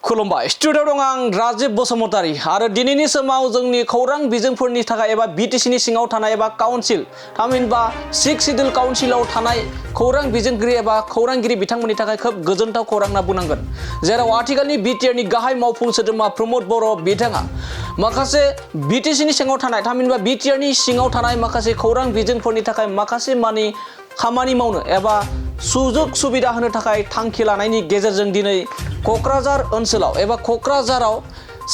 खुलुमबाय स्टुडिअ दं आं राजिब बसुमतारी आरो दिनैनि समाव जोंनि खौरां बिजोंफोरनि थाखाय एबा बिटिसिनि सिङाव थानाय एबा काउन्सिल थामहिनबा 6 सिडिउल काउन्सिलाव थानाय खौरां बिजोंगिरि एबा खौरांगिरि बिथांमोननि थाखाय खोब गोजोनथाव खौरां होनना बुंनांगोन जेराव आथिखालनि बिटिआरनि गाहाय मावफुं सोद्रोमा प्रमद बर' बिथाङा माखासे बिटिसिनि सिङाव थानाय थामहिनबा बिटिआरनि सिङाव थानाय माखासे खौरां बिजोंफोरनि थाखाय माखासे मानि खामानि मावनो एबा सुजुग सुबिदा होनो थाखाय थांखि लानायनि गेजेरजों दिनै क'क्राझार ओनसोलाव एबा क'क्राझाराव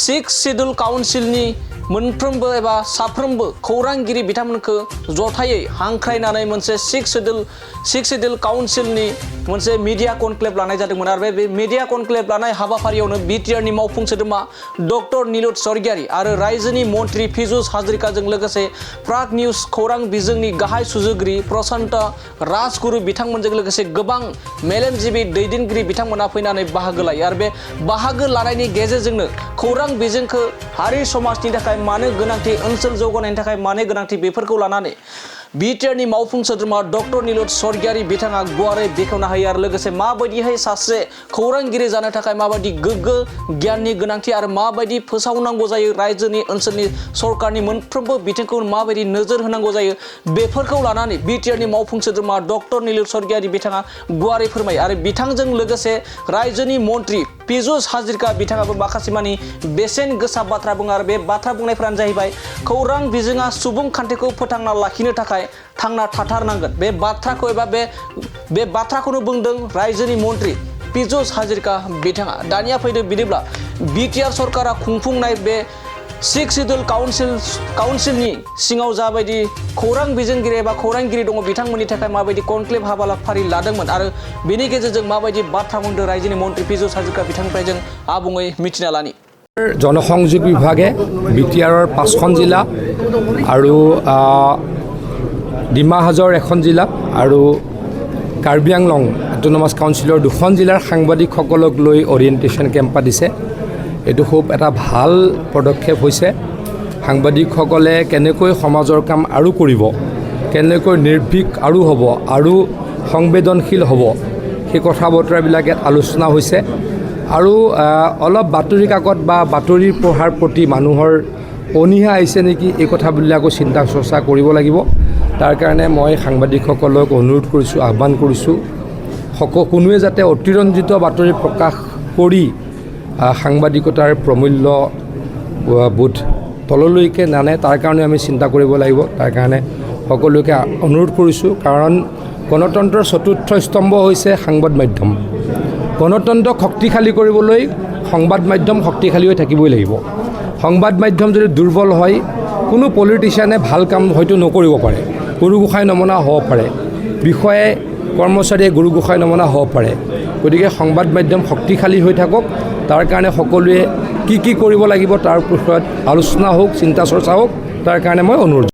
6 सिडिउल काउन्सिलनि मोनफ्रोमबो एबा साफ्रोमबो खौरांगिरि बिथांमोनखौ जथायै हांख्रायनानै मोनसे 6 सिडिउल काउन्सिलनि मोनसे मिडिया कनक्लेव लानाय जादोंमोन आरो बे मिडिया कनक्लेव लानाय हाबाफारियावनो बिटिआरनि मावफुं सोद्रोमा डक्टर नीलुत स्वर्गियारी आरो रायजोनि मन्त्रि पीयूष हाजरिकाजों लोगोसे प्राग निउज खौरां बिजोंनि गाहाय सुजुगिरि प्रशान्त राजगुरु बिथांमोनजों लोगोसे गोबां मेलेमजिबि दैदेनगिरि बिथांमोना फैनानै बाहागो लायो आरो बे बाहागो लानायनि गेजेरजोंनो खौरां बिजोंखौ हारि समाजनि थाखाय मानो गोनांथि ओनसोल जौगानायनि थाखाय मानो गोनांथि बेफोरखौ लानानै बिटिआरनि मावफुं सोद्रोमा डक्टर नीलुत स्वर्गियारी बिथाङा गुवारै बेखेवना होयो आरो लोगोसे माबायदिहाय सासे खौरांगिरि जानो थाखाय माबायदि गोग्गो गियाननि गोनांथि आरो माबायदि फोसावनांगौ जायो रायजोनि ओनसोलनि सरकारनि मोनफ्रोमबो बिथिंखौ माबायदि नोजोर होनांगौ जायो बेफोरखौ लानानै बिटिआरनि मावफुं सोद्रोमा डक्टर नीलुत स्वर्गियारी बिथाङा गुवारै फोरमायो आरो बिथांजों लोगोसे रायजोनि मन्त्रि पीयूष हाजरिका बिथाङाबो माखासे मानि बेसेन गोसा बाथ्रा बुङो आरो बे बाथ्रा बुंनायफ्रानो जाहैबाय खौरां बिजोङा सुबुं खान्थिखौ फोथांना लाखिनो थाखाय थांना थाथारनांगोन बे बाथ्राखौ एबा बे बाथ्राखौनो बुंदों रायजोनि मन्त्रि पीयूष हाजरिका बिथाङा दानिया फैदो बिदिब्ला बिटिआर सरकारा खुंफुंनाय बे 6 सिडिउल काउन्सिलनि सिङाव जाबायदि खौरां बिजोंगिरि एबा खौरांगिरि दङ बिथांमोननि थाखाय माबायदि कनक्लेव हाबाफारि लादोंमोन आरो बेनि गेजेरजों माबायदि बाथ्रा बुंदों रायजोनि मन्त्रि पीयूष हाजरिका बिथांनिफ्राय जों आबुङै मिथिना लानि জনসংযোগ বিভাগে বিটিআৰৰ 5খন জিলা আৰু ডিমা হাজৰ এখন জিলা আৰু কাৰ্বি আংলং অট'নমাছ কাউন্সিলৰ 2খন জিলাৰ সাংবাদিকসকলক লৈ অৰিয়েণ্টেশ্যন কেম্প পাতিছে এইটো খুব এটা ভাল পদক্ষেপ হৈছে সাংবাদিকসকলে কেনেকৈ সমাজৰ কাম আৰু কৰিব কেনেকৈ নিৰ্ভীক আৰু হ'ব আৰু সংবেদনশীল হ'ব সেই কথা বতৰাবিলাক ইয়াত আলোচনা হৈছে আৰু অলপ বাতৰি কাকত বা বাতৰি পঢ়াৰ প্ৰতি মানুহৰ অনীহা আহিছে নেকি এই কথাবিলাকো চিন্তা চৰ্চা কৰিব লাগিব তাৰ কাৰণে মই সাংবাদিকসকলক অনুৰোধ কৰিছোঁ আহ্বান কৰিছোঁ কোনোৱে যাতে অতিৰঞ্জিত বাতৰি প্ৰকাশ কৰি সাংবাদিকতাৰ প্ৰমূল্য বোধ তললৈকে নানে তাৰ কাৰণে আমি চিন্তা কৰিব লাগিব তাৰ কাৰণে সকলোকে অনুৰোধ কৰিছোঁ কাৰণ গণতন্ত্ৰৰ চতুৰ্থ স্তম্ভ হৈছে সংবাদ মাধ্যম গণতন্ত্ৰক শক্তিশালী কৰিবলৈ সংবাদ মাধ্যম শক্তিশালী হৈ থাকিবই লাগিব সংবাদ মাধ্যম যদি দুৰ্বল হয় কোনো পলিটিচিয়ানে ভাল কাম হয়তো নকৰিব পাৰে গুৰু গোসাঁই নমনা হ'ব পাৰে বিষয়ে কৰ্মচাৰীয়ে গুৰু গোসাঁই নমনা হ'ব পাৰে গতিকে সংবাদ মাধ্যম শক্তিশালী হৈ থাকক তাৰ কাৰণে সকলোৱে কি কৰিব লাগিব তাৰ ওপৰত আলোচনা হওক চিন্তা চৰ্চা হওক তাৰ কাৰণে মই অনুৰোধ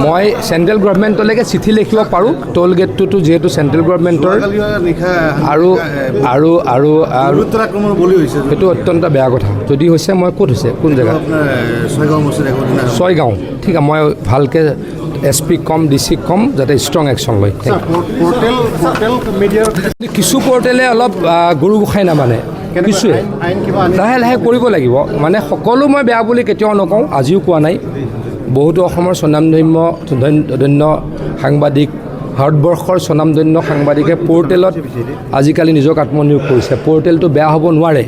মই চেণ্ট্ৰেল গভৰ্ণমেণ্টলৈকে চিঠি লিখিব পাৰোঁ টোল গেটটোতো যিহেতু চেণ্ট্ৰেল গভৰ্ণমেণ্টৰ আৰু সেইটো অত্যন্ত বেয়া কথা যদি হৈছে মই ক'ত হৈছে কোন জেগাত ছয়গাঁও ঠিক আছে মই ভালকৈ SP কম DC কম যাতে ষ্ট্ৰং একশ্যন লয় কিছু পৰ্টেলে অলপ গুৰু গোসাঁই নামানে কিছুৱে লাহে লাহে কৰিব লাগিব মানে সকলো মই বেয়া বুলি কেতিয়াও নকওঁ আজিও কোৱা নাই বহুতো অসমৰ স্বনামধন্য সাংবাদিক ভাৰতবৰ্ষৰ স্বনামধন্য সাংবাদিকে পৰ্টেলত আজিকালি নিজক আত্মনিয়োগ কৰিছে পৰ্টেলটো বেয়া হ'ব নোৱাৰে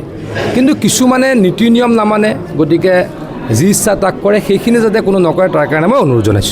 কিন্তু কিছুমানে নীতি নিয়ম নামানে গতিকে যি ইচ্ছা তাক কৰে সেইখিনি যাতে কোনো নকৰে তাৰ কাৰণে মই অনুৰোধ জনাইছোঁ